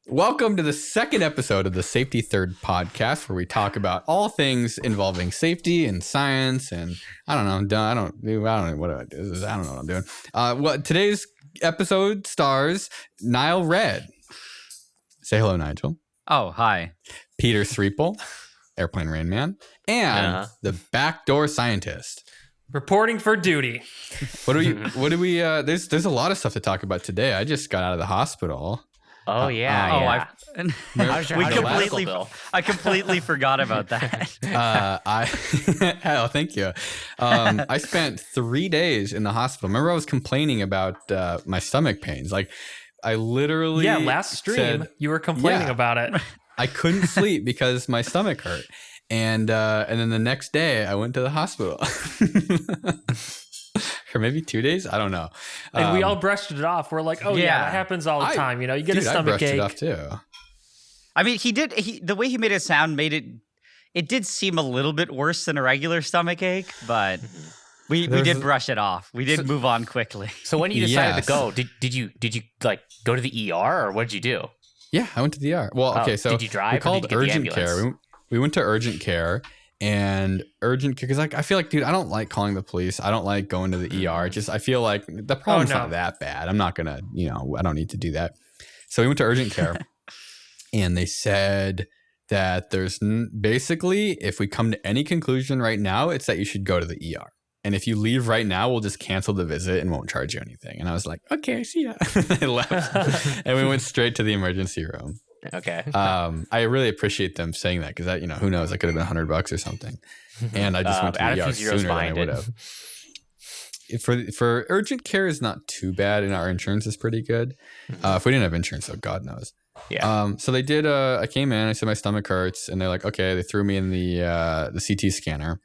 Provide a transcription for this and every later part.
Welcome to the second episode of the Safety Third podcast, where we talk about all things involving safety and science. And I don't know. I don't know what I do. I don't know what I'm doing. Well, today's episode stars NileRed. Say hello, Nigel. Oh, hi. Peter Sripol, Airplane Rain Man, and the Backdoor Scientist. Reporting for duty. What do we? There's a lot of stuff to talk about today. I just got out of the hospital. Oh yeah. I completely forgot about that. Thank you. I spent 3 days in the hospital. Remember, I was complaining about my stomach pains. Like, I literally last stream you were complaining about it. I couldn't sleep because my stomach hurt, and then the next day I went to the hospital. Or maybe 2 days. I don't know. And we all brushed it off. We're like, that happens all the time. You know, you get a stomach ache. I brushed it off too. I mean, the way he made it sound it did seem a little bit worse than a regular stomach ache, but we did brush it off. We did move on quickly. So when you decided to go, did you like go to the ER or what did you do? Yeah, I went to the ER. Well, okay, so did you drive? We called urgent care. We went to urgent care. And urgent care, because I feel like, dude, I don't like calling the police. I don't like going to the ER. I feel like the problem's not that bad. I'm not gonna, I don't need to do that. So we went to urgent care, and they said that there's basically, if we come to any conclusion right now, it's that you should go to the ER. And if you leave right now, we'll just cancel the visit and won't charge you anything. And I was like, okay, see ya. I left, and we went straight to the emergency room. Okay. I really appreciate them saying that, because who knows, I could have been $100 or something, and I just went to the ER sooner than I would have. For urgent care is not too bad, and our insurance is pretty good. If we didn't have insurance, though, God knows. Yeah. So they did. I came in. I said my stomach hurts, and they're like, okay. They threw me in the CT scanner,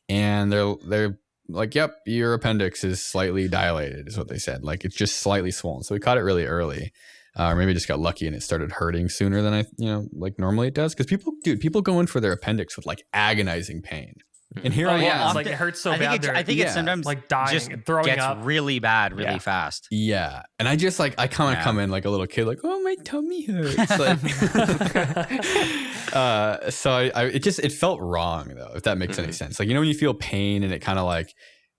and they're like, yep, your appendix is slightly dilated, is what they said. Like, it's just slightly swollen. So we caught it really early. Or maybe I just got lucky and it started hurting sooner than like normally it does. Because people go in for their appendix with like agonizing pain. And here I am. It's like it hurts so bad. I think it's sometimes like dying just and throwing gets up really bad really fast. Yeah. And I just I kind of come in like a little kid, like, oh, my tummy hurts. Like, so it felt wrong, though, if that makes any sense. Like, when you feel pain and it kind of like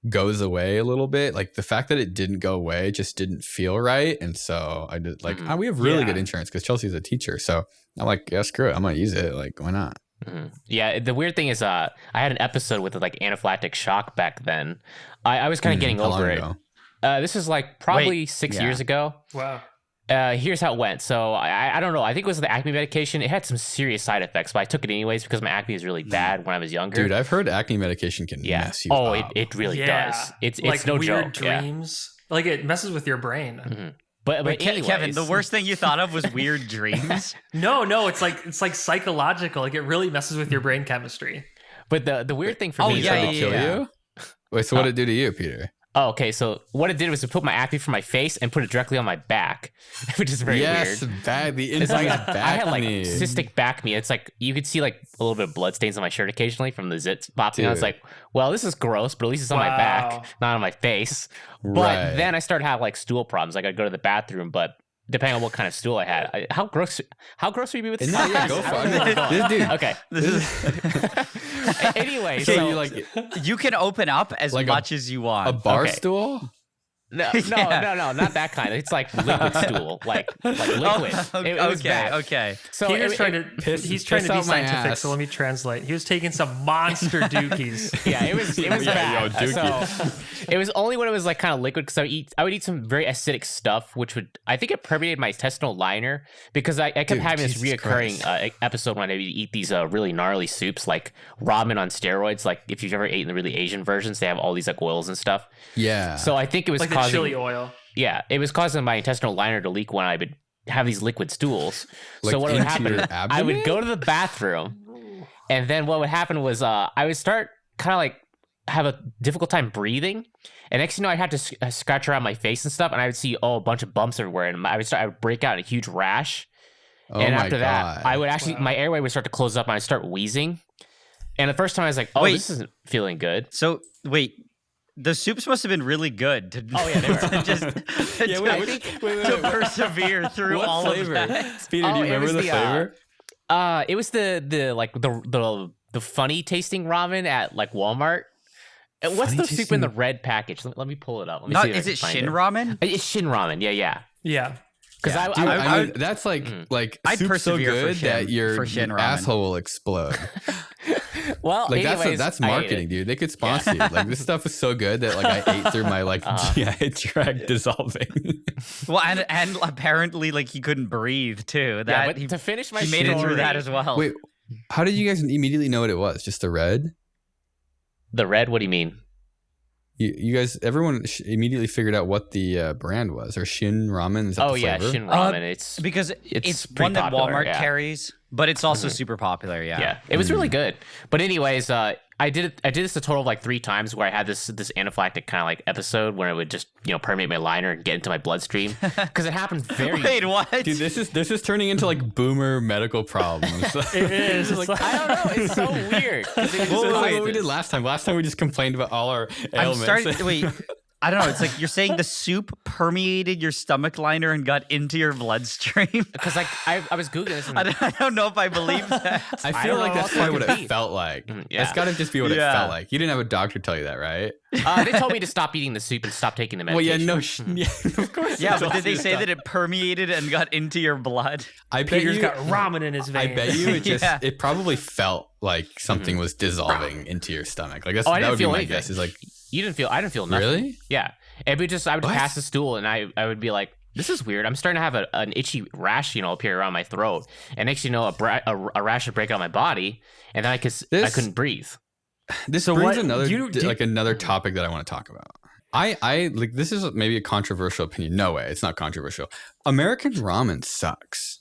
goes away a little bit, like the fact that it didn't go away just didn't feel right. And so I did we have really good insurance because Chelsea's a teacher, so I'm like, yeah, screw it, I'm gonna use it, like, why not? Yeah, the weird thing is I had an episode with like anaphylactic shock back then. I was kind of getting over it. This is like probably 6 years ago. Wow. Here's how it went. So I don't know. I think it was the acne medication. It had some serious side effects, but I took it anyways because my acne was really bad when I was younger. Dude, I've heard acne medication can mess you up. Oh, it really does. It's like no weird joke. Dreams. Like, it messes with your brain. Mm-hmm. But anyways, Kevin, the worst thing you thought of was weird dreams. No, it's like psychological. Like, it really messes with your brain chemistry. But the weird thing for me is to kill you. Wait, so what did it do to you, Peter? Oh, okay. So what it did was to put my acne from my face and put it directly on my back, which is very weird. Yes, the inside back. I had like cystic back knee. It's like you could see like a little bit of blood stains on my shirt occasionally from the zits popping. I was like, well, this is gross, but at least it's on my back, not on my face. But then I started to have like stool problems. Like, I'd go to the bathroom, but depending on what kind of stool I had, how gross would you be with this? Yeah, go for it. Dude. Okay. Anyway, so you can open up as much as you want. A bar stool? No, not that kind. It's like liquid stool, like liquid. It was bad. Okay. So Peter's trying to be scientific. So let me translate. He was taking some monster dookies. Yeah, it was bad. So it was only when it was like kind of liquid, because I would eat some very acidic stuff, which I think it permeated my intestinal liner, because I kept having this reoccurring episode when I would eat these really gnarly soups, like ramen on steroids. Like, if you've ever eaten the really Asian versions, they have all these like oils and stuff. Yeah. So I think it was like causing chili oil. Yeah, it was causing my intestinal liner to leak when I would have these liquid stools. So what would happen? I would go to the bathroom, and then what would happen was I would start kind of like have a difficult time breathing, and next thing you know, I'd have to scratch around my face and stuff, and I would see a bunch of bumps everywhere, and I would break out in a huge rash. And after that, I would actually my airway would start to close up, and I'd start wheezing. And the first time I was like, this isn't feeling good. So wait. the soups must have been really good. Oh yeah, they were. To persevere through all flavor? Of that. Peter, do you remember the flavor? It was the funny tasting ramen at like Walmart. What's the soup in the red package? Let me pull it up. Is it Shin Ramen? It's Shin Ramen. Yeah. Because I mean, that's like I'd soup's so persevere good that your asshole will explode. Well, like anyways, that's marketing, dude. They could sponsor you. Like this stuff is so good that like I ate through my GI tract dissolving. Well, and apparently like he couldn't breathe too. That but to finish my he made it through that as well. Wait, how did you guys immediately know what it was? Just the red? The red? What do you mean? You guys, everyone immediately figured out what the brand was, or Shin Ramen. Is that the flavor? Shin Ramen. It's because it's one that popular, Walmart carries, but it's also super popular. Yeah, it was really good. But anyways, I did this a total of like 3 times where I had this anaphylactic kind of like episode where it would just permeate my liner and get into my bloodstream because it happened very. Wait, what? Dude, this is turning into like boomer medical problems. It is. Like, I don't know. It's so weird. What we did last time. Last time we just complained about all our ailments. Wait. I don't know. It's like you're saying the soup permeated your stomach liner and got into your bloodstream. Because like I was Googling this. And I don't know if I believe that. I feel like that's probably what it felt like. Yeah. That's got to just be what it felt like. You didn't have a doctor tell you that, right? They told me to stop eating the soup and stop taking the medication. Well, of course. Yeah, but did they say that it permeated and got into your blood? I bet Peter's got ramen in his veins. I bet you it probably felt like something was dissolving into your stomach. Like that would be my guess. Is like I didn't feel nothing. Really? Yeah. I would pass the stool and I would be like, this is weird. I'm starting to have an itchy rash, appear around my throat. And next, a rash would break out my body, and then I couldn't breathe. This brings another topic that I want to talk about. I like this is maybe a controversial opinion. No way, it's not controversial. American ramen sucks.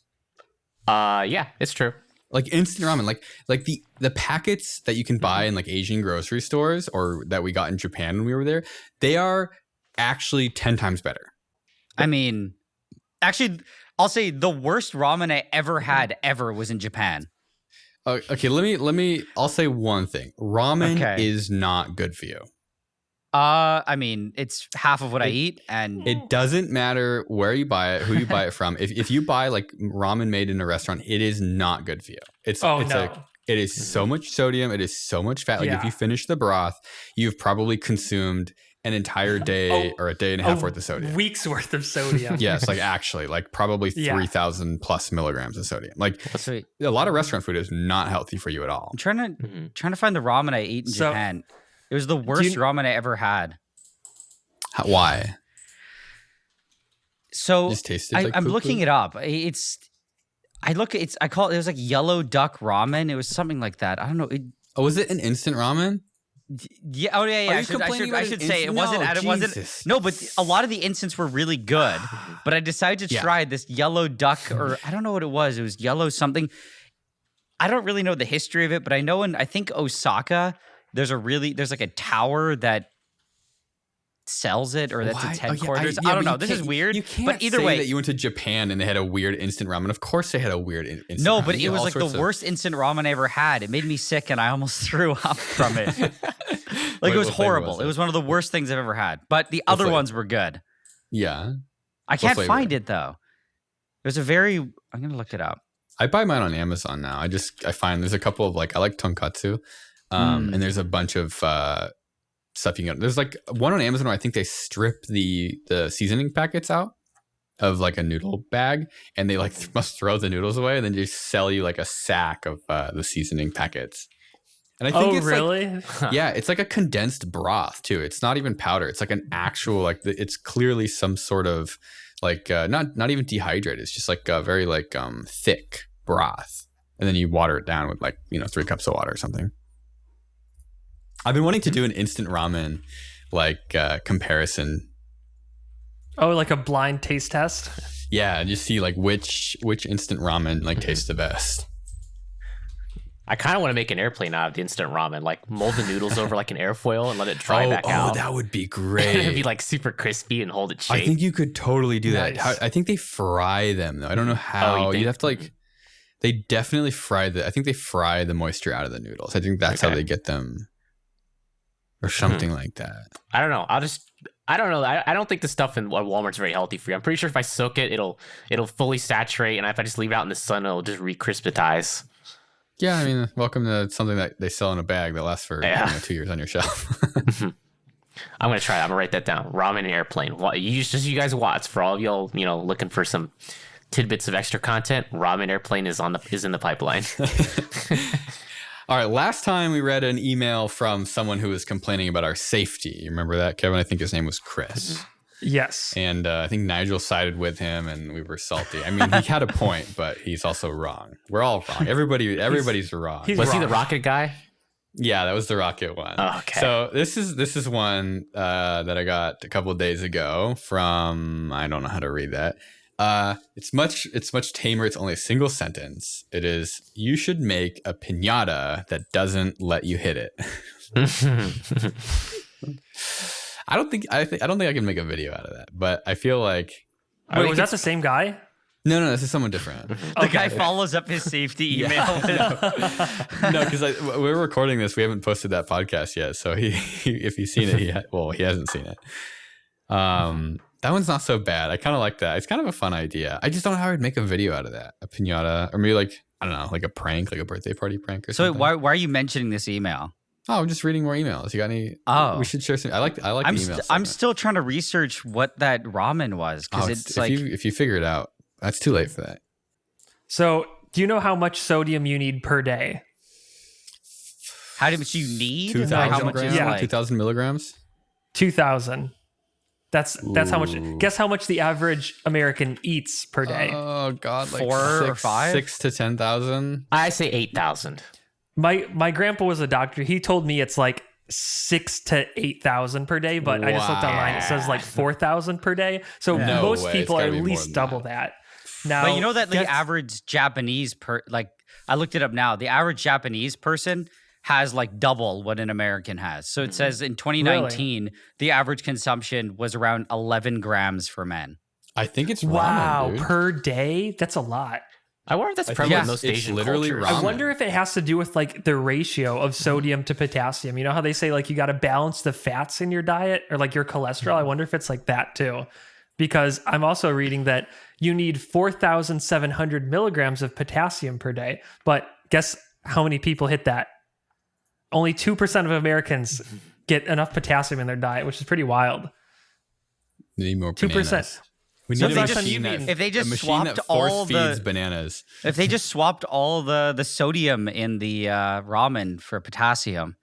Yeah, it's true. Like instant ramen, like the packets that you can buy in like Asian grocery stores or that we got in Japan when we were there, they are actually 10 times better. I mean, actually, I'll say the worst ramen I ever had was in Japan. Okay, I'll say one thing. Ramen is not good for you. I mean, it's half of what I eat, and it doesn't matter where you buy it, who you buy it from. If you buy like ramen made in a restaurant, it is not good for you. It is so much sodium. It is so much fat. Like if you finish the broth, you've probably consumed an entire day or a day and a half worth of sodium. Week's worth of sodium. Yes, like actually, like probably 3,000 plus milligrams of sodium. Like a lot of restaurant food is not healthy for you at all. I'm trying to find the ramen I ate in Japan. It was the worst ramen I ever had. Why? So just tasted I'm looking it up. It was like yellow duck ramen. It was something like that. I don't know. Was it an instant ramen? Yeah. Oh yeah. I should say it wasn't. It wasn't. No, but a lot of the instants were really good. But I decided to try this yellow duck, or I don't know what it was. It was yellow something. I don't really know the history of it, but I know I think Osaka, there's like a tower that sells it, or that's its headquarters. I don't know. This is weird. You can't but either say way, that you went to Japan and they had a weird instant ramen. Of course they had a weird instant ramen. No, but it was like the worst instant ramen I ever had. It made me sick and I almost threw up from it. It was horrible. It was one of the worst things I've ever had. But the other ones were good. Yeah. I can't find it though. There's I'm going to look it up. I buy mine on Amazon now. I find there's a couple of I like tonkatsu. And there's a bunch of stuff you can. There's like one on Amazon where I think they strip the seasoning packets out of like a noodle bag, and they must throw the noodles away, and then just sell you like a sack of the seasoning packets. And I think it's really? Yeah, it's like a condensed broth too. It's not even powder. It's like an actual it's clearly some sort of not even dehydrated. It's just like a very thick broth, and then you water it down with 3 cups of water or something. I've been wanting to do an instant ramen comparison. Oh, like a blind taste test? Yeah, and just see which instant ramen tastes the best. I kind of want to make an airplane out of the instant ramen, mold the noodles over like an airfoil and let it dry back out. Oh, that would be great. And it'd be super crispy and hold its shape. I think you could totally do that. I think they fry them though. I don't know how. You'd have to they definitely fry I think they fry the moisture out of the noodles. I think that's how they get them or something like that. I don't know. I don't know. I don't think the stuff in Walmart's very healthy for you. I'm pretty sure if I soak it, it'll fully saturate, and if I just leave it out in the sun, it'll just recrystatize. Yeah, I mean, welcome to something that they sell in a bag that lasts for 2 years on your shelf. I'm gonna try that. I'm gonna write that down. Ramen Airplane. You guys watch for all of y'all. Looking for some tidbits of extra content. Ramen Airplane is in the pipeline. All right. Last time we read an email from someone who was complaining about our safety. You remember that, Kevin? I think his name was Chris. Yes. And I think Nigel sided with him, and we were salty. I mean, he had a point, but he's also wrong. We're all wrong. Everybody's wrong. Was he the rocket guy? Yeah, that was the rocket one. Oh, okay. So this is one that I got a couple of days ago from, I don't know how to read that. It's much tamer. It's only a single sentence. It is, you should make a piñata that doesn't let you hit it. I don't think I can make a video out of that, but I feel like. Wait, was that the same guy? No, this is someone different. The guy follows up his safety email. No, because we're recording this. We haven't posted that podcast yet. So if he's seen it, he hasn't seen it. That one's not so bad. I kind of like that. It's kind of a fun idea. I just don't know how I'd make a video out of that. A piñata, or maybe like, I don't know, like a prank, like a birthday party prank or something. So why are you mentioning this email? Oh, I'm just reading more emails. You got any? Oh, we should share some. I like the emails. I'm still trying to research what that ramen was, because it's like, if you figure it out, that's too late for that. So, do you know how much sodium you need per day? How much you need? 2,000 grams? Yeah, 2,000 milligrams. 2,000. That's how much. Guess how much the average American eats per day? Oh God, like 4 or 5, 6 to 10,000. I say 8,000. My grandpa was a doctor. He told me it's like 6 to 8,000 per day, but I just looked online. It says like 4,000 per day. So most people are at least double that. Now, but you know that the average Japanese I looked it up now. The average Japanese person has like double what an American has. So it says in 2019, the average consumption was around 11 grams for men. I think it's ramen, dude. Per day. That's a lot. I wonder if that's prevalent in most Asian literally cultures. ramen. I wonder if it has to do with like the ratio of sodium to potassium. You know how they say like you got to balance the fats in your diet or like your cholesterol? I wonder if it's like that too. Because I'm also reading that you need 4,700 milligrams of potassium per day. But guess how many people hit that? Only 2% of Americans get enough potassium in their diet, which is pretty wild. We need more bananas. 2%. We need a machine if they just swapped all the bananas. If they just swapped all the sodium in the ramen for potassium.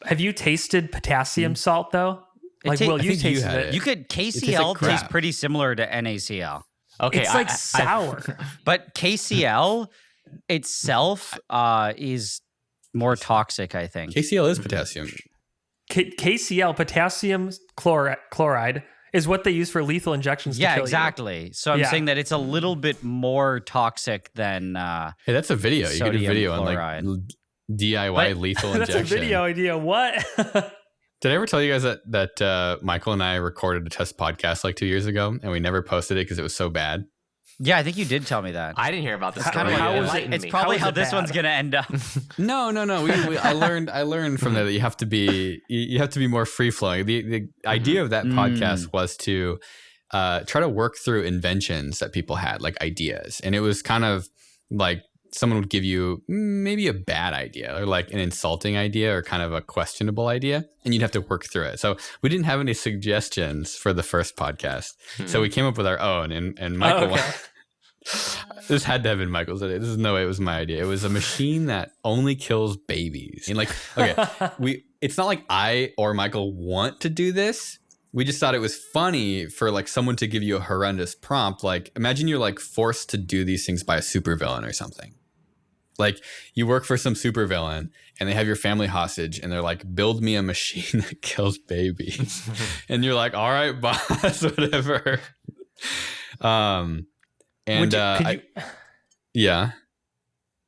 Have you tasted potassium salt though? Like, Will, you tasted it. You could. KCl tastes pretty similar to NaCl. Okay, it's like sour. But KCl itself is more toxic, I think. KCl is potassium. KCl, potassium chloride, is what they use for lethal injections to kill exactly. you. So I'm saying that it's a little bit more toxic than hey, that's a video. You get a video chloride. On like DIY lethal injection. That's a video idea. What? Did I ever tell you guys that Michael and I recorded a test podcast like 2 years ago and we never posted it because it was so bad? Yeah, I think you did tell me that. I didn't hear about this story. It's probably how this one's gonna end up. No. I learned from that you have to be more free flowing. The idea of that podcast was to try to work through inventions that people had, like ideas, and it was kind of like someone would give you maybe a bad idea or like an insulting idea or kind of a questionable idea, and you'd have to work through it. So we didn't have any suggestions for the first podcast. So we came up with our own, and Michael, this had to have been Michael's idea. This is no way it was my idea. It was a machine that only kills babies. And like, okay, it's not like I or Michael want to do this. We just thought it was funny for like someone to give you a horrendous prompt. Like, imagine you're like forced to do these things by a supervillain or something. Like, you work for some supervillain and they have your family hostage and they're like, build me a machine that kills babies. And you're like, all right, boss, whatever. Yeah.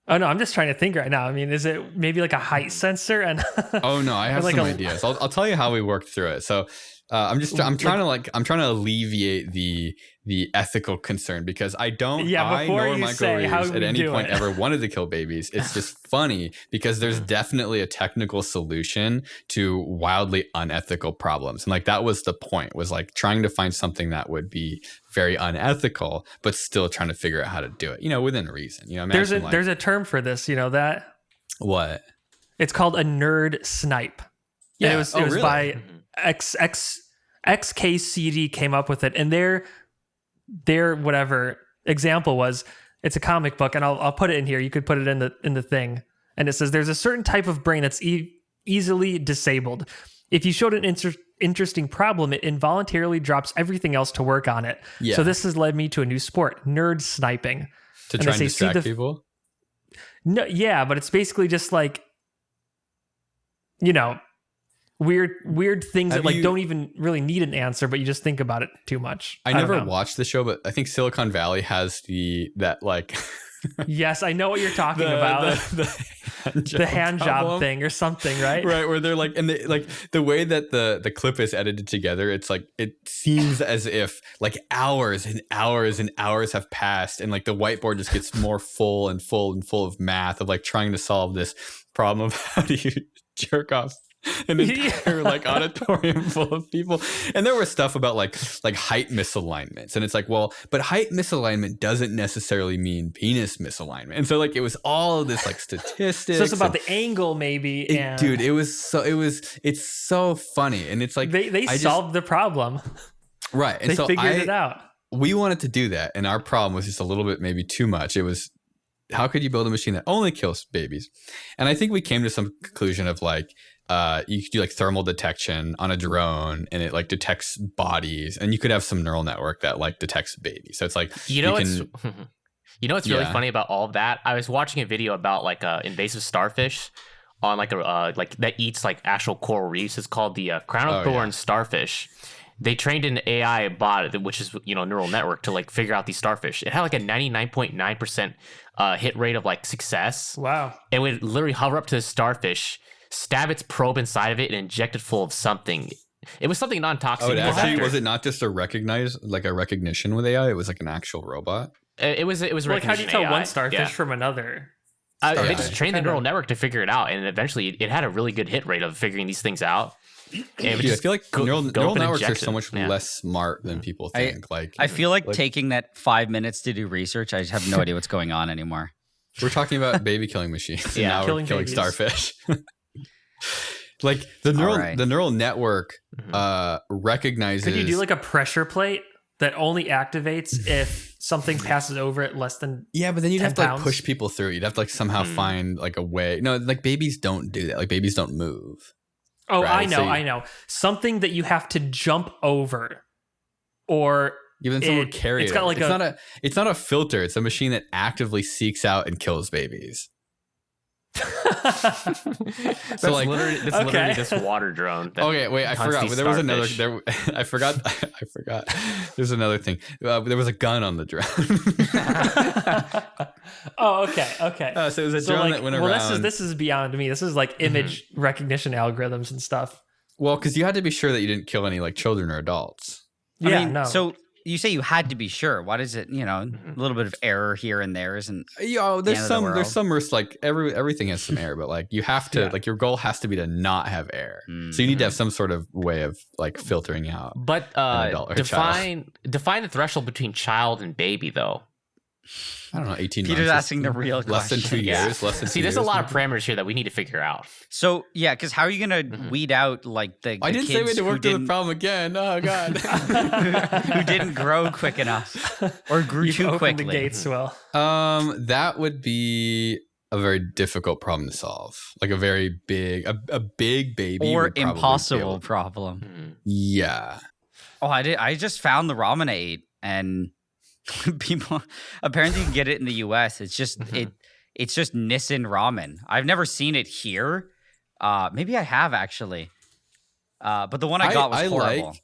Oh no, I'm just trying to think right now. I mean, is it maybe like a height sensor? And oh no, I have like some ideas. I'll tell you how we worked through it. So I'm trying to alleviate the the ethical concern, because I nor Michael Reeves at any point ever wanted to kill babies. It's just funny because there's definitely a technical solution to wildly unethical problems. And like that was the point, was like trying to find something that would be very unethical, but still trying to figure out how to do it, within reason. There's a term for this, that? What? It's called a nerd snipe. Yeah. And it was really? By XKCD came up with it, and their whatever example was, it's a comic book, and I'll put it in here. You could put it in the thing, and it says there's a certain type of brain that's easily disabled. If you showed an interesting problem, it involuntarily drops everything else to work on it. Yeah. So this has led me to a new sport, nerd sniping. To try and distract people? No, yeah, but it's basically just like, weird things that like don't even really need an answer, but you just think about it too much. I never watched the show, but I think Silicon Valley has that like yes, I know what you're talking about. The hand job thing or something, right? Right, where they're like, and like the way that the clip is edited together, it's like it seems as if like hours and hours and hours have passed, and like the whiteboard just gets more full and full and full of math of like trying to solve this problem of how do you jerk off an entire like auditorium full of people. And there was stuff about like height misalignments, and it's like, well, but height misalignment doesn't necessarily mean penis misalignment. And so like it was all of this like statistics. So it's about the angle maybe. Dude, it's so funny, and it's like they solved the problem, right? And they figured it out. We wanted to do that, and our problem was just a little bit maybe too much. It was, how could you build a machine that only kills babies? And I think we came to some conclusion of like, you could do like thermal detection on a drone, and it like detects bodies, and you could have some neural network that like detects babies. So it's like, what's really funny about all of that? I was watching a video about like invasive starfish on like a like that eats like actual coral reefs. It's called the crown of thorns starfish. They trained an AI bot, which is neural network, to like figure out these starfish. It had like a 99.9% hit rate of like success. Wow! It would literally hover up to the starfish, stab its probe inside of it, and inject it full of something. It was something non-toxic. Was it not just a recognition with AI? It was like an actual robot. It was like, how do you tell one starfish from another? They just trained the neural network to figure it out, and eventually it had a really good hit rate of figuring these things out. I feel like neural networks are so much less smart than people think. I feel like taking that 5 minutes to do research, I just have no idea what's going on anymore. We're talking about baby killing machines, and now we're killing starfish. Like the neural network recognizes. Could you do like a pressure plate that only activates if something passes over it less than but then you'd have to like push people through. You'd have to like somehow find like a way. No, like babies don't do that. Like babies don't move. Oh, right? I know. Something that you have to jump over, or even someone would carry it. Like it's not a filter. It's a machine that actively seeks out and kills babies. So like literally this water drone. Okay, wait, I forgot. There was another. I forgot. There's another thing. There was a gun on the drone. Oh, okay. So it was a drone that went around. Well, this is beyond me. This is like image recognition algorithms and stuff. Well, because you had to be sure that you didn't kill any like children or adults. No. So you say you had to be sure. What is it? A little bit of error here and there isn't. There's some risks. Like everything has some error, but like you have to like your goal has to be to not have error. So you need to have some sort of way of like filtering out. But define the threshold between child and baby though. I don't know, 18 months. Peter's asking the real question. Less than 2 years. There's a lot of parameters here that we need to figure out. So, because how are you going to weed out like the I didn't say we had to work through the problem again. Oh, God. Who didn't grow quick enough or grew too quickly. The gates well. That would be a very difficult problem to solve. Like a very big, a big baby. Or impossible problem. Yeah. Oh, I just found the ramen I ate, and people apparently you can get it in the US. It's just it's just Nissin ramen. I've never seen it here. Maybe I have actually. But the one I got was horrible.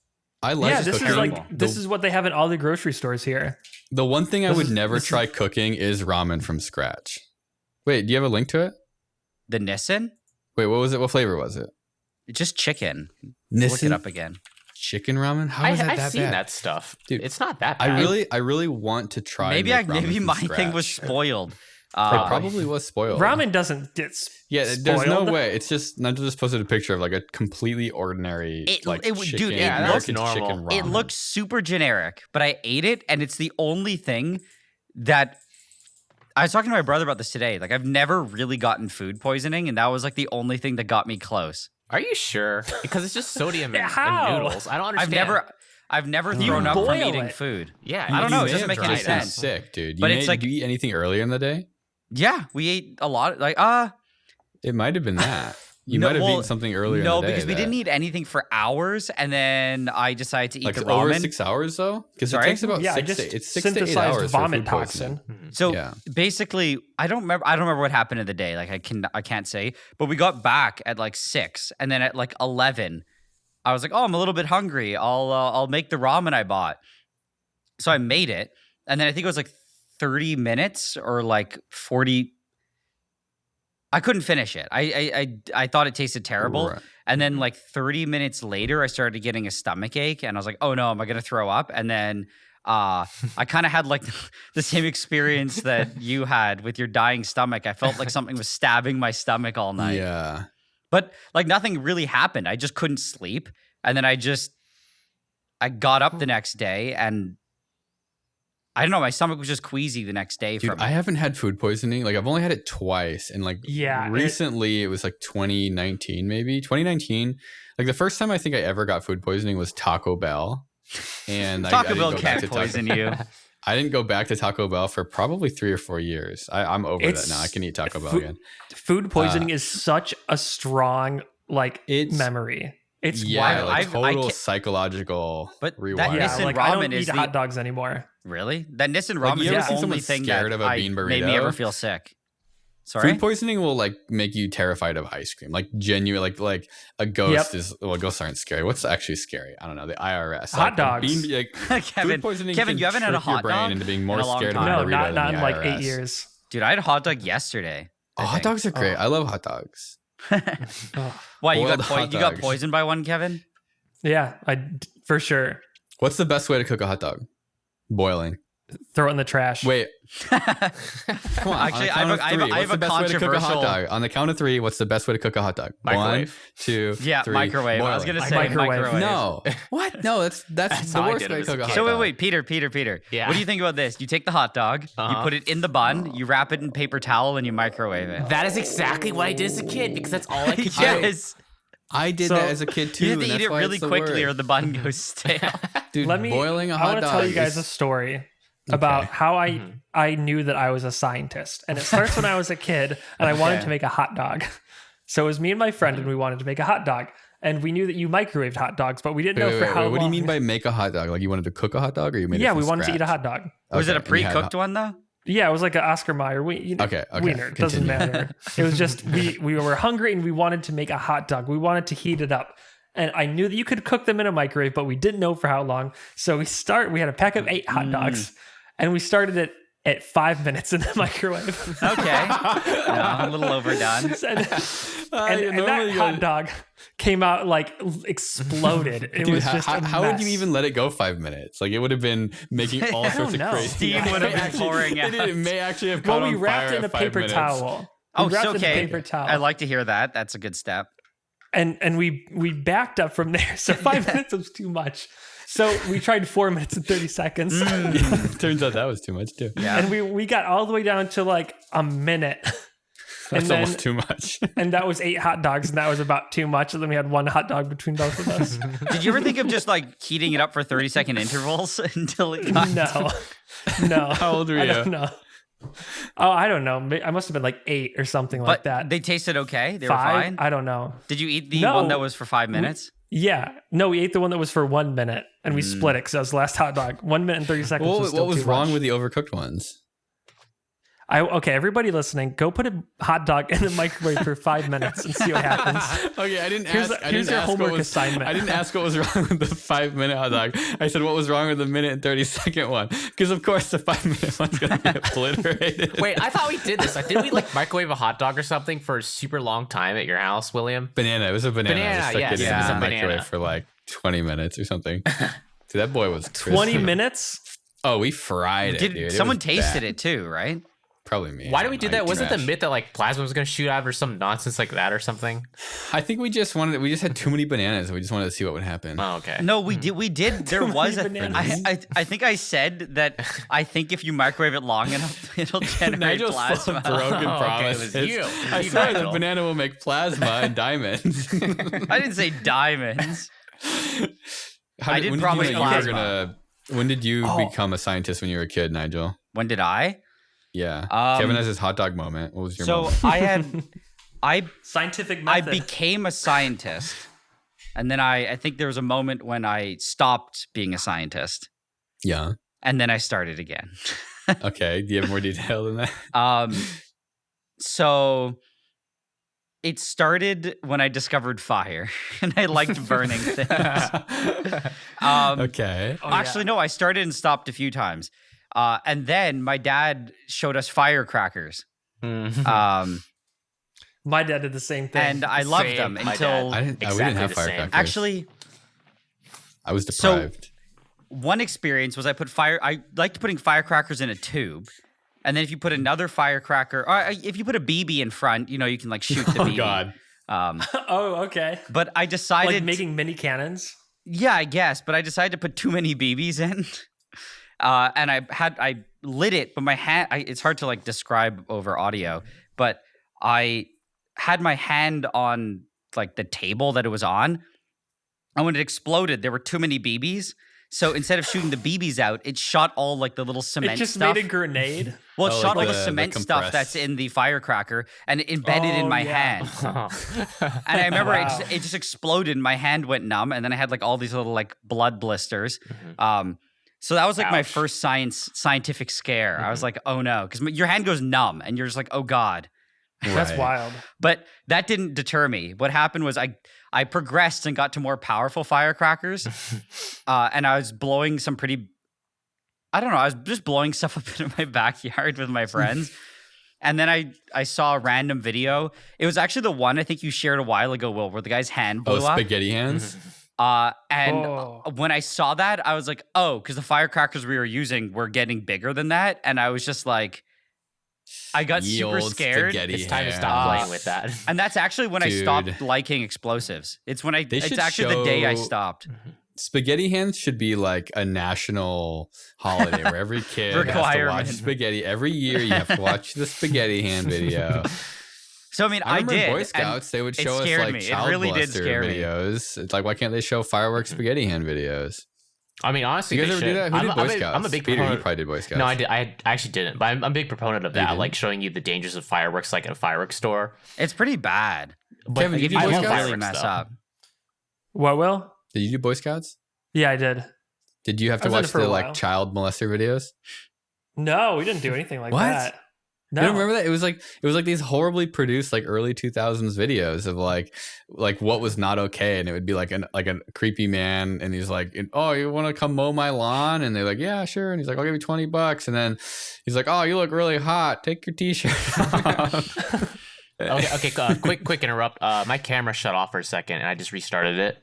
This is what they have in all the grocery stores here. The one thing I would never try cooking is ramen from scratch. Wait, do you have a link to it? The Nissin? Wait, what was it? What flavor was it? Just chicken. Nissin? Look it up again. chicken ramen. How is that I've that seen bad? that stuff, Dude, it's not that bad. I really want to try. Maybe my thing was spoiled. It probably was spoiled. Ramen doesn't get spoiled. There's no way. It's just not just posted a picture of like a completely ordinary chicken, dude, American chicken ramen. It looks super generic, but I ate it, and it's the only thing that I was talking to my brother about this today. Like, I've never really gotten food poisoning, and that was like the only thing that got me close. Are you sure? Because it's just sodium and noodles. I don't understand. I've never thrown up from eating food. Yeah, I don't know. It doesn't make any sense. Sick, dude. But it's like, do you eat anything earlier in the day? Yeah, we ate a lot. It might have been that. You might have eaten something earlier in the day. No, because we didn't eat anything for hours, and then I decided to eat the ramen. Over 6 hours, though? Because it takes about 6 to 8 hours vomit toxin. So basically, I don't remember what happened in the day. Like, I can't say. But we got back at like 6, and then at like 11, I was like, oh, I'm a little bit hungry. I'll make the ramen I bought. So I made it, and then I think it was like 30 minutes or like 40. I couldn't finish it. I thought it tasted terrible. Right. And then like 30 minutes later, I started getting a stomach ache, and I was like, oh no, am I going to throw up? And then I kind of had like the same experience that you had with your dying stomach. I felt like something was stabbing my stomach all night. Yeah. But like nothing really happened. I just couldn't sleep. And then I got up the next day, and I don't know, my stomach was just queasy the next day. Dude, I haven't had food poisoning. Like, I've only had it twice. And like recently it was like 2019, maybe 2019. Like the first time I think I ever got food poisoning was Taco Bell. And Taco Bell can't poison you. I didn't go back to Taco Bell for probably 3 or 4 years. I'm over that now. I can eat Taco Bell again. Food poisoning is such a strong memory. It's wild. Like total psychological rewire. That Nissan ramen I don't eat hot dogs anymore. Really? That Nissan ramen is the only thing that made me ever feel sick. Sorry? Food poisoning will like make you terrified of ice cream. Like genuine, like a ghost is. Well, ghosts aren't scary. What's actually scary? I don't know. The IRS. Hot dogs. Kevin, you haven't had a hot dog into being more scared of a burrito. No, not in like IRS. 8 years. Dude, I had a hot dog yesterday. Hot dogs are great. I love hot dogs. Why you got poisoned by one, Kevin? Yeah, for sure. What's the best way to cook a hot dog? Boiling. Throw it in the trash. Wait. Come on. Actually, I have a controversial. On the count of 3, what's the best way to cook a hot dog? Microwave. 1, 2, 3. Microwave. Boiling. I was gonna say microwave. No. What? No, that's the worst way to cook a hot dog. So wait, Peter. Yeah. What do you think about this? You take the hot dog, you put it in the bun, you wrap it in paper towel, and you microwave it. That is exactly what I did as a kid because that's all I could do. Yes. I did that as a kid too. You have to eat it really quickly or the bun goes stale. Dude, boiling a hot dog. I want to tell you guys a story about how I knew that I was a scientist. And it starts when I was a kid and I wanted to make a hot dog. So it was me and my friend and we wanted to make a hot dog. And we knew that you microwaved hot dogs, but we didn't know for how long. What do you mean by make a hot dog? Like you wanted to cook a hot dog or you made it from we wanted scratch? to eat a hot dog. Was it a pre-cooked one though? Yeah, it was like an Oscar Mayer wiener. It doesn't matter. It was just we were hungry and we wanted to make a hot dog. We wanted to heat it up. And I knew that you could cook them in a microwave, but we didn't know for how long. So we had a pack of 8 hot dogs and we started it at 5 minutes in the microwave. Okay. A little overdone. and that hot dog came out like exploded. It was just how would you even let it go 5 minutes? Like it would have been making all sorts of crazy. Steam would have been pouring out. It may actually have caught on fire. We wrapped it in a paper towel. Okay. I like to hear that. That's a good step. And we backed up from there. So 5 minutes was too much. So we tried 4 minutes and 30 seconds. Turns out that was too much too. Yeah. And we got all the way down to like a minute. That's almost too much. And that was 8 hot dogs, and that was about too much. And then we had 1 hot dog between both of us. Did you ever think of just like heating it up for 30-second intervals until it got No. How old were you? I don't know. Oh, I don't know. I must have been like 8 or something like that. They tasted okay? They 5? were fine? I don't know. Did you eat the one that was for 5 minutes? Yeah. No, we ate the one that was for 1 minute, and we split it because that was the last hot dog. 1 minute and 30 seconds was still what was too wrong much. with the overcooked ones? Okay, everybody listening, go put a hot dog in the microwave for 5 minutes and see what happens. Okay, I didn't ask. Here's your homework assignment. I didn't ask what was wrong with the 5 minute hot dog. I said what was wrong with the minute and 30-second one. Because of course the 5 minute one's gonna be obliterated. Wait, I thought we did this. Didn't we like microwave a hot dog or something for a super long time at your house, William? Banana. It was a banana. Banana. Yes, it was a microwave for like 20 minutes or something. Dude, that boy was 20 minutes. Oh, we fried it, dude. Someone tasted it too, right? Probably me. Why did we do that? Was it the myth that like plasma was going to shoot out or some nonsense like that or something? I think we just had too many bananas. We just wanted to see what would happen. Oh, okay. No, we did. There was a I think I said that I think if you microwave it long enough, it'll generate plasma. Broken promise. Okay, it was you. I swear the banana will make plasma and diamonds. I didn't say diamonds. I didn't promise plasma. When did you become a scientist when you were a kid, Nigel? When did I? Yeah. Kevin has his hot dog moment. What was your moment? Scientific method. I became a scientist. And then I think there was a moment when I stopped being a scientist. Yeah. And then I started again. Okay. Do you have more detail than that? So it started when I discovered fire and I liked burning things. Okay. Actually, no, I started and stopped a few times. And then my dad showed us Firecrackers. My dad did the same thing. And I loved them until... we didn't have Firecrackers. Actually... I was deprived. So, one experience was I liked putting firecrackers in a tube. And then if you put another firecracker... Or if you put a BB in front, you can like shoot the BB. Oh, God. Okay. But I decided... Like making mini cannons? Yeah, I guess. But I decided to put too many BBs in. And I lit it, but my hand, it's hard to like describe over audio, but I had my hand on like the table that it was on. And when it exploded, there were too many BBs. So instead of shooting the BBs out, it shot all like the little cement stuff. It just made a grenade? Well, it shot all the cement stuff that's in the firecracker and it embedded in my hand. And I remember it just exploded and my hand went numb. And then I had like all these little like blood blisters. So that was like my first scientific scare. I was like, oh no, because your hand goes numb and you're just like, oh God. Right. That's wild. But that didn't deter me. What happened was I progressed and got to more powerful firecrackers. And I was blowing some pretty, I don't know, I was just blowing stuff up in my backyard with my friends. And then I saw a random video. It was actually the one I think you shared a while ago, Will, where the guy's hand blew up. Spaghetti hands? When I saw that, I was like, oh, because the firecrackers we were using were getting bigger than that. And I was just like, I got super scared. It's time to stop playing with that. And that's actually when I stopped liking explosives. It's actually the day I stopped. Spaghetti hands should be like a national holiday where every kid has to watch spaghetti. Every year you have to watch the spaghetti hand video. So, I mean, I did. Boy Scouts, they would show us like child buster videos. It's like, why can't they show fireworks spaghetti hand videos? I mean, honestly, you guys ever do that? Who did Boy Scouts? I'm a big Peter, proponent. you probably did Boy Scouts. No, I actually didn't, but I'm a big proponent of that, like showing you the dangers of fireworks, like at a fireworks store. It's pretty bad. But Kevin, if you really mess up. What, Will? Did you do Boy Scouts? Yeah, I did. Did you have to watch the like child molester videos? No, we didn't do anything like that. No. You don't remember that? It was like these horribly produced like early 2000s videos of like what was not okay, and it would be like a creepy man, and he's like, oh, you want to come mow my lawn? And they're like, yeah, sure. And he's like, I'll give you $20. And then he's like, oh, you look really hot. Take your t-shirt off. Okay. Quick interrupt. My camera shut off for a second, and I just restarted it.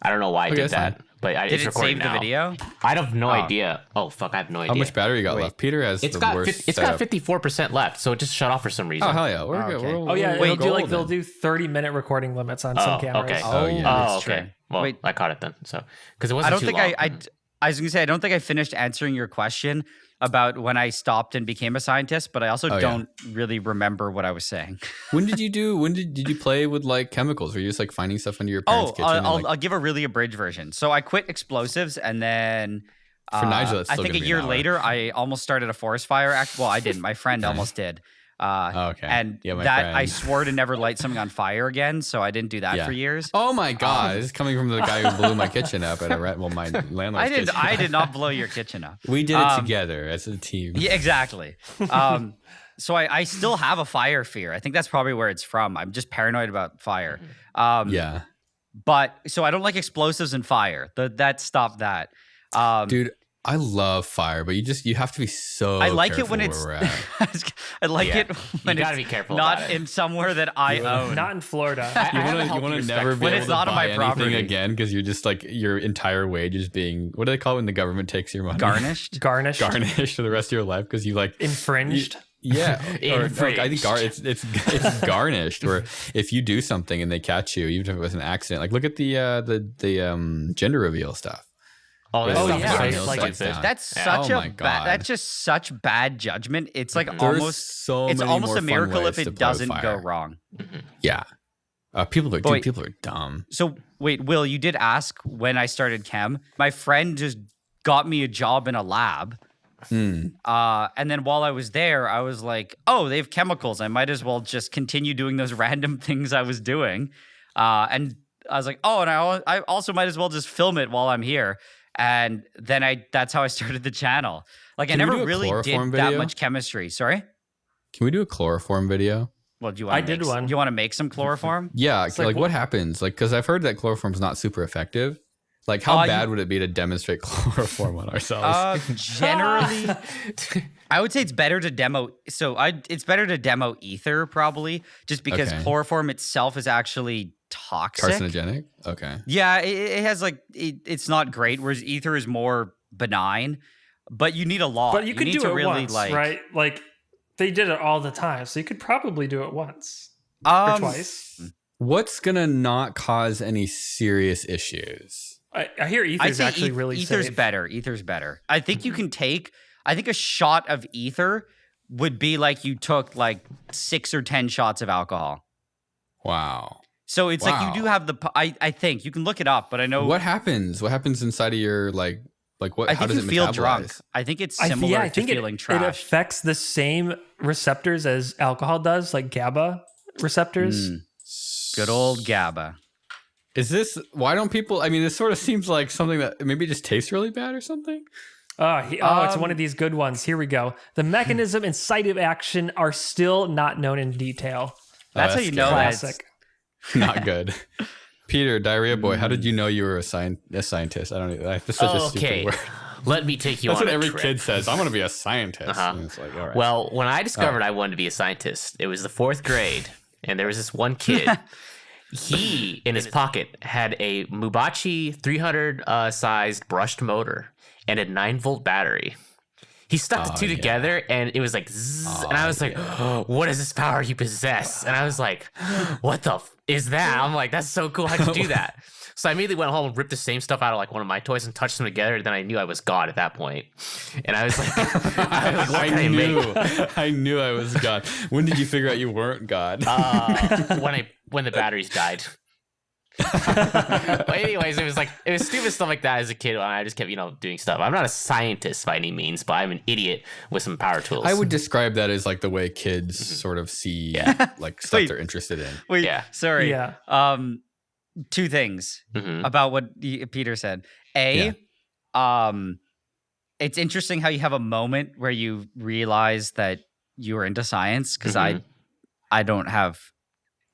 I don't know why I did that. But did it save the video? I have no idea. Oh fuck, I have no idea. How much battery you got left? Peter has it's the got worst. It's got 54% left, so it just shut off for some reason. Oh hell yeah, we're good. Okay. They'll do 30-minute recording limits on some cameras. Okay. Oh yeah. That's true. Well, I caught it then. So because it wasn't. I was gonna say I don't think I finished answering your question about when I stopped and became a scientist, but I also don't really remember what I was saying. When did you play with like chemicals? Were you just like finding stuff under your parents' kitchen? I'll give a really abridged version. So I quit explosives, and then for Nigel, it's I think a year later, I almost started a forest fire. Well, I didn't. My friend almost did. Okay. And friend. I swore to never light something on fire again, so I didn't do that for years. Oh my god, this is coming from the guy who blew my kitchen up at my landlord's kitchen. I did not blow your kitchen up. We did it together as a team. Yeah, exactly. So I still have a fire fear. I think that's probably where it's from. I'm just paranoid about fire. Yeah. But so I don't like explosives and fire. That stopped that. Dude, I love fire, but you have to be so. I like it when it's. I like it when you gotta it's be careful not in somewhere that I own. Not in Florida. You want to never be when able it's to not on buy my property anything again because you're just like your entire wage is being, what do they call it when the government takes your money? Garnished For the rest of your life because you like infringed. Yeah, or I think it's garnished. Or if you do something and they catch you, even if it was an accident, like look at the gender reveal stuff. Oh, that's just such bad judgment. It's like almost a miracle if it doesn't go wrong. Yeah, people are dumb. So wait, Will, you did ask when I started chem. My friend just got me a job in a lab. And then while I was there, I was like, oh, they have chemicals. I might as well just continue doing those random things I was doing. And I was like, oh, and I also might as well just film it while I'm here. And then that's how I started the channel. Like I never really did that much chemistry. Sorry? Can we do a chloroform video? Well, do you want to one. Do you want to make some chloroform? Yeah, like what happens? Like, because I've heard that chloroform's not super effective. Like, how bad would it be to demonstrate chloroform on ourselves? Generally, I would say it's better to demo. It's better to demo ether probably, just because chloroform itself is actually toxic, carcinogenic. Okay. Yeah, it has it's not great. Whereas ether is more benign, but you need a lot. But you could do it really once, right? Like they did it all the time, so you could probably do it once or twice. What's gonna not cause any serious issues? I hear ether's actually really ether's safe. better. Ether's better. I think you can take. I think a shot of ether would be like you took like 6 or 10 shots of alcohol. Wow. So it's like you do have the. I think you can look it up, but I know what happens. What happens inside of your like what? I think how does you it feel metabolize? drunk. I think it's similar to feeling trash. It affects the same receptors as alcohol does, like GABA receptors. Good old GABA. Is this, why don't people, I mean, this sort of seems like something that maybe just tastes really bad or something. It's one of these good ones. Here we go. The mechanism and site of action are still not known in detail. That's how you know classic. Not good. Peter, Diarrhea Boy, how did you know you were a scientist? I don't know. That's such a stupid word. Let me take you That's on what every trip. kid says. I'm going to be a scientist. And it's like, all right. Well, when I discovered I wanted to be a scientist, it was the 4th grade, and there was this one kid. He, in his pocket, had a Mubachi 300 sized brushed motor and a 9-volt battery. He stuck the two together, and it was like zzz, and I was like, what is this power you possess? And I was like, what the is that? I'm like, that's so cool. How'd you do that? So I immediately went home and ripped the same stuff out of like one of my toys and touched them together. Then I knew I was God at that point. And I was like, I knew I was God. When did you figure out you weren't God? When the batteries died. But anyways, it was stupid stuff like that as a kid. And I just kept, doing stuff. I'm not a scientist by any means, but I'm an idiot with some power tools. I would describe that as like the way kids sort of see like stuff they're interested in. Sorry. Yeah. 2 things about what Peter said. It's interesting how you have a moment where you realize that you were into science, because I don't have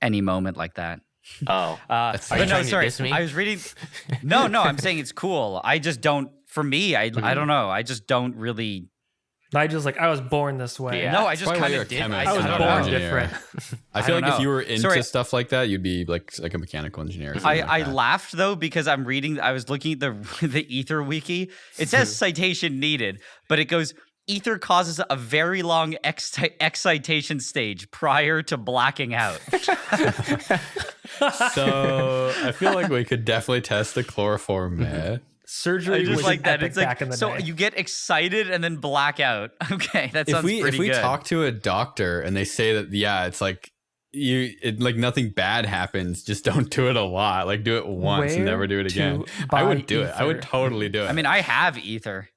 any moment like that. Oh, but no, sorry. I was reading. No, I'm saying it's cool. I just don't. For me, I don't know. I just don't really. Nigel's like, I was born this way. Yeah. No, I just kind of did. I was born different. I feel like if you were into stuff like that, you'd be like a mechanical engineer. I laughed though because I was looking at the Ether wiki. It says citation needed, but it goes, ether causes a very long excitation stage prior to blacking out. So I feel like we could definitely test the chloroform. Surgery was like that. It's like, so you get excited and then black out. Okay, that sounds pretty good. If we talk to a doctor and they say that, it's like like nothing bad happens, just don't do it a lot. Like do it once and never do it again. I would do it. I would totally do it. I mean, I have ether.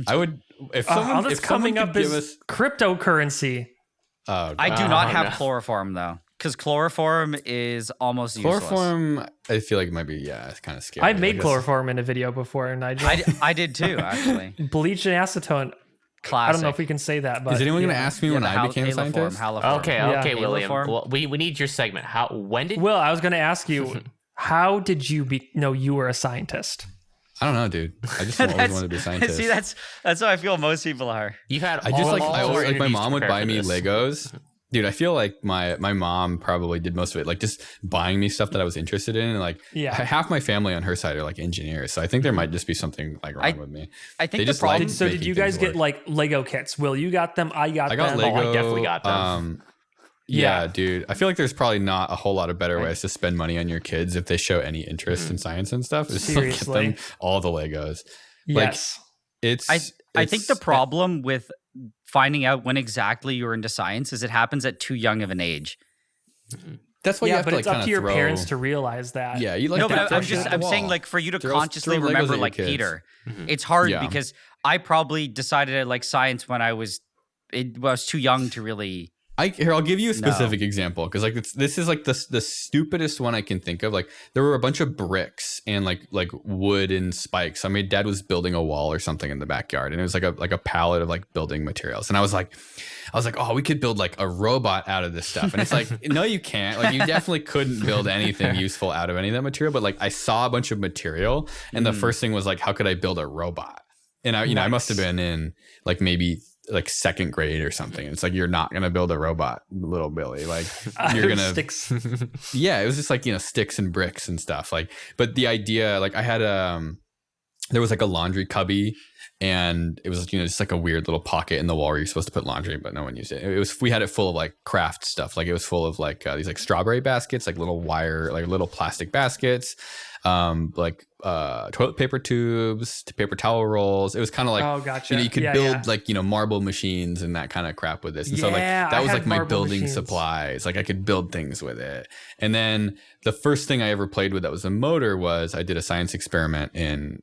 I would if someone coming up as cryptocurrency. Oh, I do not have chloroform though. Because chloroform is almost useless. Chloroform, I feel like it might be, it's kind of scary. I made chloroform in a video before, and I did too, actually. Bleach and acetone. Classic. I don't know if we can say that, but is anyone going to ask me when I became a scientist? Okay, William. Well, we need your segment. Will, I was going to ask you, how did you know you were a scientist? I don't know, dude. I just always wanted to be a scientist. See, that's how I feel most people are. You've had. I always like my mom would buy me Legos. Dude, I feel like my mom probably did most of it, like just buying me stuff that I was interested in. And like half my family on her side are like engineers. So I think there might just be something like wrong with me. I think the problem. So did you guys get like Lego kits? Will, you got them? I got them. Lego. Oh, I definitely got them. Yeah, dude. I feel like there's probably not a whole lot of better ways to spend money on your kids if they show any interest in science and stuff. Just like get them all the Legos. Yes. Like, I think the problem with finding out when exactly you're into science is it happens at too young of an age. That's why you have to, like, it's up to your parents to realize that. Yeah, you like. No, but I'm saying, like, for you to consciously remember, like Peter, it's hard because I probably decided I like science when I was too young to really. I'll give you a specific example because like this is like the stupidest one I can think of. Like there were a bunch of bricks and like wood and spikes. I mean, Dad was building a wall or something in the backyard, and it was like a pallet of like building materials. And I was like, oh, we could build like a robot out of this stuff. And it's like, no, you can't. Like you definitely couldn't build anything useful out of any of that material. But like I saw a bunch of material, and the first thing was like, how could I build a robot? And I must have been in like maybe like second grade or something. It's like, you're not gonna build a robot, little Billy. Like you're gonna sticks. Yeah, it was just like, sticks and bricks and stuff. Like, but the idea, like I had there was like a laundry cubby, and it was just like a weird little pocket in the wall where you're supposed to put laundry, but no one used it. We had it full of like craft stuff. Like it was full of like these like strawberry baskets, like little wire, like little plastic baskets, like toilet paper tubes, paper towel rolls. It was kind of like, oh, gotcha. You could build like marble machines and that kind of crap with this. And so like that was like my building supplies. Like I could build things with it. And then the first thing I ever played with that was a motor was I did a science experiment in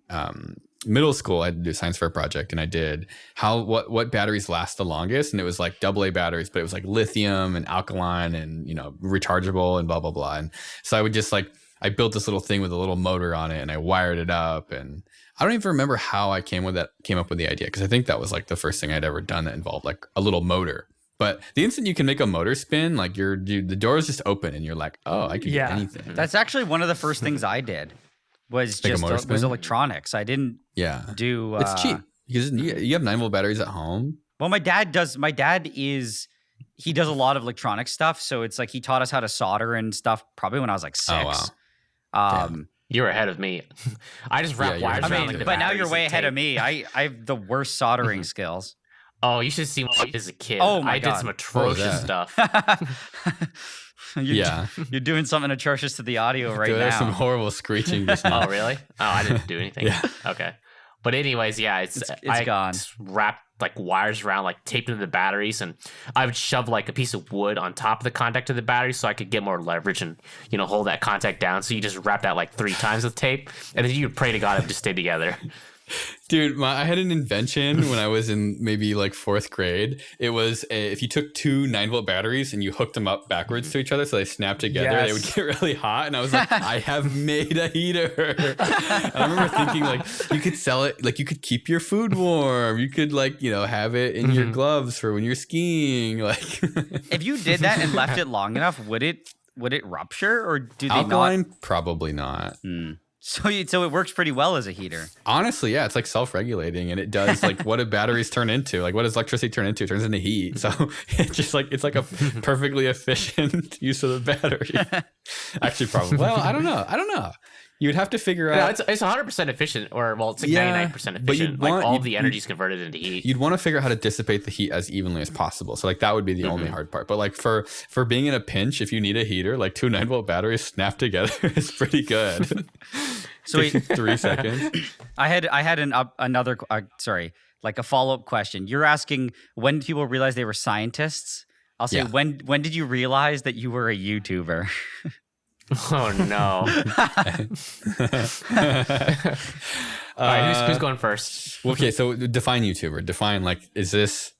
middle school. I had to do a science fair project, and I did what batteries last the longest, and it was like AA batteries, but it was like lithium and alkaline and rechargeable and blah blah blah. And so I would just like, I built this little thing with a little motor on it, and I wired it up. And I don't even remember how I came up with the idea, because I think that was like the first thing I'd ever done that involved like a little motor. But the instant you can make a motor spin, like the door is just open, and you're like, oh, I can do anything. That's actually one of the first things I did. Was just was electronics. I didn't do. It's cheap because you have 9-volt batteries at home. Well, my dad does. My dad does a lot of electronic stuff. So it's like he taught us how to solder and stuff. Probably when I was like 6. Oh wow. You're ahead of me. I just wrap wires around like the but now you're way ahead of me. I have the worst soldering skills. Oh, you should see me as a kid. Oh my God. I did some atrocious stuff. You're doing something atrocious to the audio right now. There's some horrible screeching just now. Oh, really? Oh, I didn't do anything. Okay. But anyways, it's gone. Wrapped like wires around, like taped into the batteries, and I would shove like a piece of wood on top of the contact of the battery so I could get more leverage and hold that contact down. So you just wrap that like 3 times with tape, and then you would pray to God it would just stay together. Dude, I had an invention when I was in maybe like 4th grade. It was if you took 2 9-volt batteries and you hooked them up backwards to each other so they snapped together, they would get really hot. And I was like, I have made a heater. And I remember thinking like, you could sell it, like you could keep your food warm. You could like, have it in your gloves for when you're skiing. Like, if you did that and left it long enough, would it rupture, or do they alkaline? Not? Probably not. So it works pretty well as a heater. Honestly, yeah, it's like self-regulating, and it does like what do batteries turn into? Like what does electricity turn into? It turns into heat. So it's like a perfectly efficient use of the battery. Actually, probably. Well, I don't know. You would have to figure out. It's 100% efficient, it's like 99% efficient. Like all the energy is converted into heat. You'd want to figure out how to dissipate the heat as evenly as possible. So like that would be the only hard part. But like for being in a pinch, if you need a heater, like 2 9-volt batteries snapped together is pretty good. So 3 seconds. I had another like a follow-up question. You're asking when people realize they were scientists. I'll say when did you realize that you were a YouTuber? Oh no! All right, who's going first? Okay, so define YouTuber. Define like, is this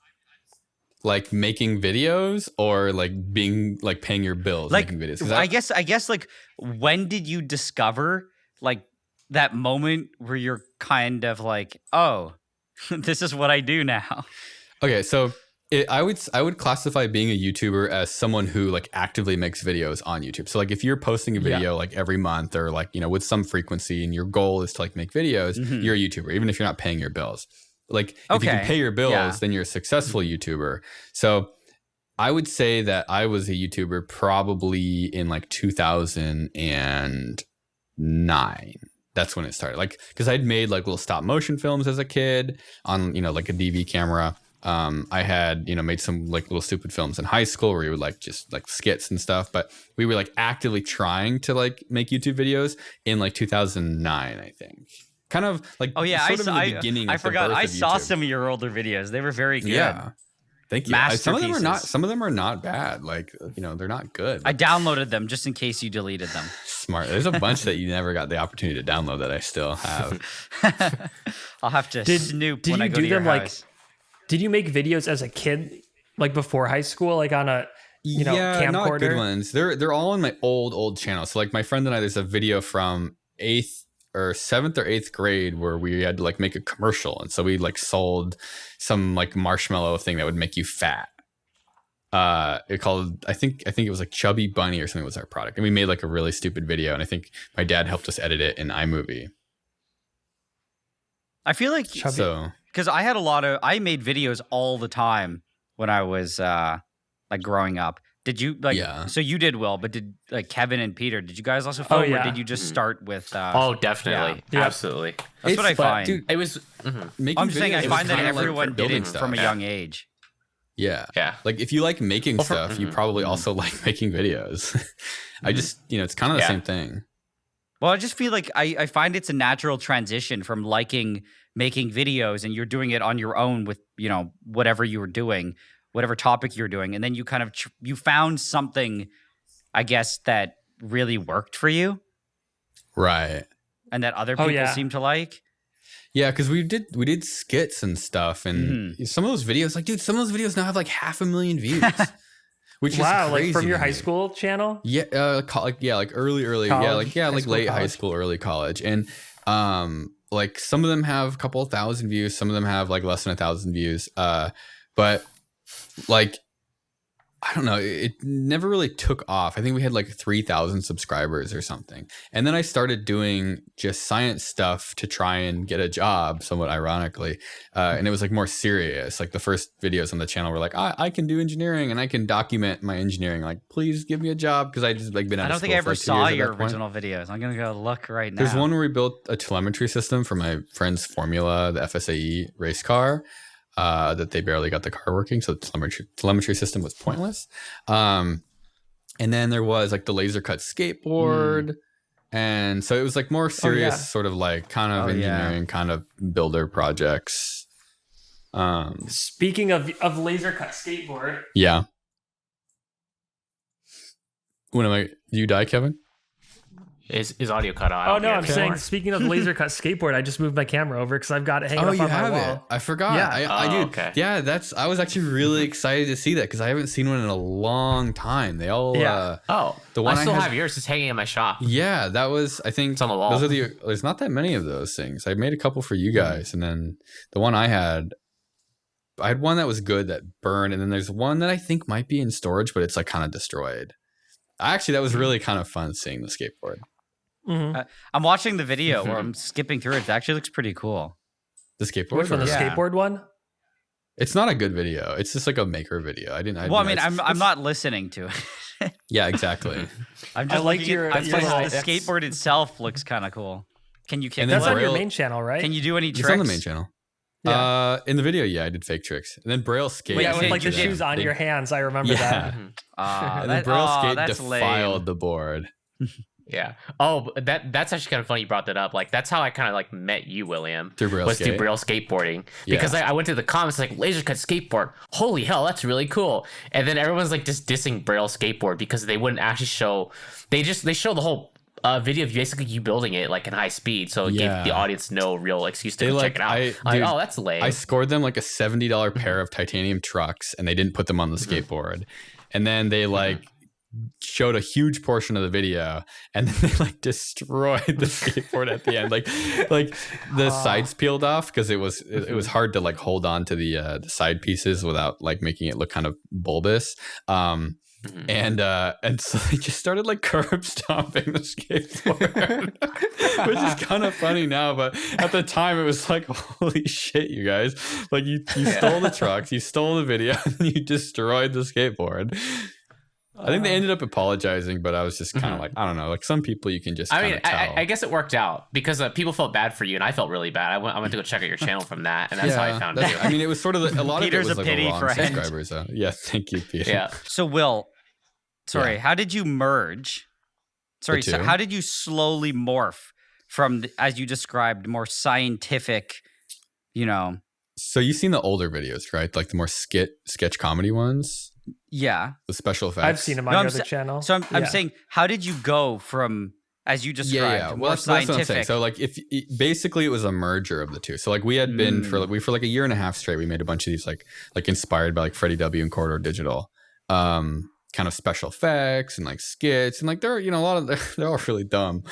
like making videos or like being like paying your bills like making videos? I guess like when did you discover like that moment where you're kind of like, oh, this is what I do now? Okay, so I would classify being a YouTuber as someone who like actively makes videos on YouTube. So like if you're posting a video like every month or like, you know, with some frequency and your goal is to like make videos, you're a YouTuber, even if you're not paying your bills. Like if you can pay your bills, then you're a successful YouTuber. So I would say that I was a YouTuber probably in like 2009. That's when it started. Like, because I'd made like little stop motion films as a kid on, you know, like a DV camera. I had, you know, made some like little stupid films in high school where we would like just like skits and stuff. But we were like actively trying to like make YouTube videos in like 2009, I think. Kind of like sort of in the beginning. I forgot. I saw some of your older videos. They were very good. Yeah. Thank you. Some of them are not bad. Like, you know, they're not good. I downloaded them just in case you deleted them. Smart. There's a bunch that you never got the opportunity to download that I still have. I'll have to snoop when I go to your house. Did you make videos as a kid, like before high school, like on a camcorder? Not good ones. They're all on my old channel. So like my friend and I, there's a video from 7th or 8th grade where we had to like make a commercial, and so we like sold some like marshmallow thing that would make you fat. It called I think it was like Chubby Bunny or something was our product, and we made like a really stupid video, and I think my dad helped us edit it in iMovie. I feel like because I made videos all the time when I was like growing up. Did you like? Yeah. So you did, Will, but did like Kevin and Peter? Did you guys also film, or did you just start with? Definitely, absolutely. That's what I find. Dude, it was. I'm just saying, I find that everyone did it from a young age. Yeah. Like if you like making stuff, you probably also like making videos. I just, you know, it's kind of the same thing. Well, I just feel like I find it's a natural transition from liking making videos, and you're doing it on your own with, you know, whatever you were doing, whatever topic you're doing, and then you kind of you found something, I guess, that really worked for you, right? And that other people seem to like. Yeah, because we did skits and stuff, and some of those videos, like, dude, some of those videos now have like 500,000 views, which is crazy. Like from your high school channel. Yeah, like early, college, like late high school, early college, and like some of them have a couple of thousand views, some of them have like less than 1,000 views, but like, I don't know, it never really took off. I think we had like 3,000 subscribers or something. And then I started doing just science stuff to try and get a job, somewhat ironically. And it was like more serious. Like the first videos on the channel were like, I can do engineering and I can document my engineering. Like, please give me a job, because I just like been out of school. I don't think I ever saw your original videos. I'm going to go look right now. There's one where we built a telemetry system for my friend's Formula, the FSAE race car. That they barely got the car working, so the telemetry system was pointless. And then there was like the laser cut skateboard, and so it was like more serious, sort of like kind of engineering, kind of builder projects. Speaking of laser cut skateboard, When am I? Do you die, Kevin? Is audio cut out? Oh no, I'm saying, speaking of laser cut skateboard, I just moved my camera over because I've got it hanging up on my wall. It. I forgot. Yeah, I do. Okay. Yeah, I was actually really excited to see that because I haven't seen one in a long time. They all. The one I still have yours. It's hanging in my shop. Yeah, that was. I think it's on the wall. Those are there's not that many of those things. I made a couple for you guys, and then the one I had one that was good that burned, and then there's one that I think might be in storage, but it's like kind of destroyed. Actually, that was really kind of fun seeing the skateboard. Mm-hmm. I'm watching the video, or I'm skipping through it. It actually looks pretty cool. The skateboard? Which one? The skateboard one? It's not a good video. It's just like a maker video. I'm not listening to it. Yeah, exactly. I'm just like the skateboard itself looks kind of cool. Can you kick? That's on your main channel, right? Can you do any tricks? It's on the main channel. Yeah. In the video, I did fake tricks. And then Braille Skate. Yeah, with like the shoes on your hands. I remember that. And then Braille Skate defiled the board. Yeah. Oh, that's actually kind of funny you brought that up. Like, that's how I kind of like met you, William. Through Braille Skate. Through Braille skateboarding. Because I went to the comments like, laser cut skateboard. Holy hell, that's really cool. And then everyone's like just dissing Braille skateboard because they wouldn't actually show. They show the whole video of basically you building it like in high speed. So it gave the audience no real excuse to check it out. That's lame. I scored them like a $70 pair of titanium trucks, and they didn't put them on the skateboard. And then they showed a huge portion of the video, and then they like destroyed the skateboard at the end. Like the sides peeled off because it was hard to like hold on to the side pieces without like making it look kind of bulbous. And so they just started like curb stomping the skateboard, which is kind of funny now, but at the time it was like, holy shit, you guys! Like you stole the trucks, you stole the video, and you destroyed the skateboard. I think they ended up apologizing, but I was just kind of like, I don't know, like some people you can just. I mean, I guess it worked out because people felt bad for you, and I felt really bad. I went to go check out your channel from that, and that's how I found you. I mean, it was sort of a lot Peter's of it was like a pity wrong friend. subscribers. Yeah, thank you, Peter. Yeah. So Will. Sorry, how did you merge? Sorry, so how did you slowly morph from, as you described, more scientific, So you've seen the older videos, right? Like the more sketch comedy ones? Yeah. The special effects? I've seen them on your other channel. So I'm saying, how did you go from, as you described, more scientific? That's what I'm saying. So like basically it was a merger of the two. So like we had been for like a year and a half straight, we made a bunch of these like inspired by like Freddie W and Corridor Digital. Kind of special effects and like skits and like they're a lot of they're all really dumb,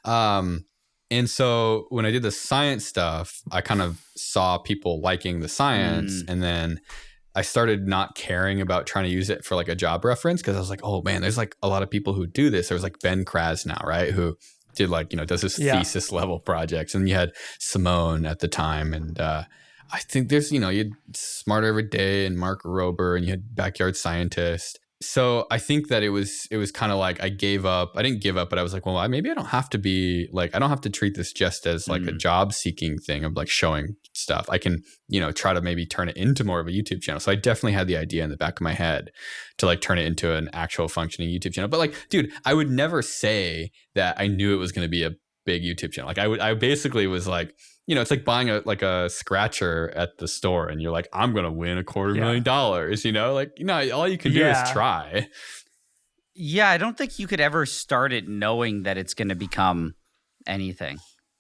and so when I did the science stuff, I kind of saw people liking the science, and then I started not caring about trying to use it for like a job reference because I was like, oh man, there's like a lot of people who do this. There was like Ben Krasnow, right, who did like does his thesis level projects, and you had Simone at the time, and I think there's you had Smarter Every Day and Mark Rober, and you had Backyard Scientist. So I think that it was kind of like I gave up. I didn't give up, but I was like, well, maybe I don't have to be like, I don't have to treat this just as like a job seeking thing of like showing stuff. I can, try to maybe turn it into more of a YouTube channel. So I definitely had the idea in the back of my head to like turn it into an actual functioning YouTube channel. But like, dude, I would never say that I knew it was going to be a big YouTube channel. Like I basically was like, it's like buying a scratcher at the store and you're like, I'm going to win $250,000, like, all you can do is try. Yeah. I don't think you could ever start it knowing that it's going to become anything.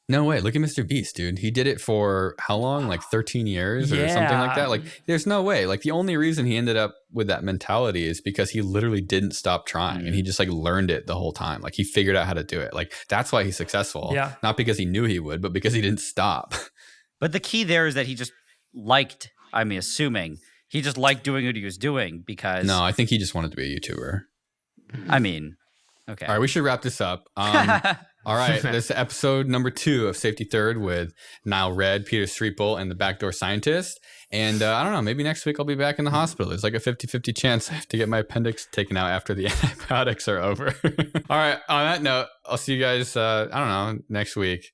No way. Look at Mr. Beast, dude. He did it for how long? Like 13 years or something like that. Like there's no way. Like the only reason he ended up with that mentality is because he literally didn't stop trying and he just like learned it the whole time. Like he figured out how to do it. Like that's why he's successful. Yeah. Not because he knew he would, but because he didn't stop. But the key there is that he just liked, assuming he just liked doing what he was doing because. No, I think he just wanted to be a YouTuber. Okay. All right. We should wrap this up. All right, this is episode number 2 of Safety Third with NileRed, Peter Sripol, and the Backdoor Scientist. And I don't know, maybe next week I'll be back in the hospital. There's like a 50-50 chance I have to get my appendix taken out after the antibiotics are over. All right, on that note, I'll see you guys, next week.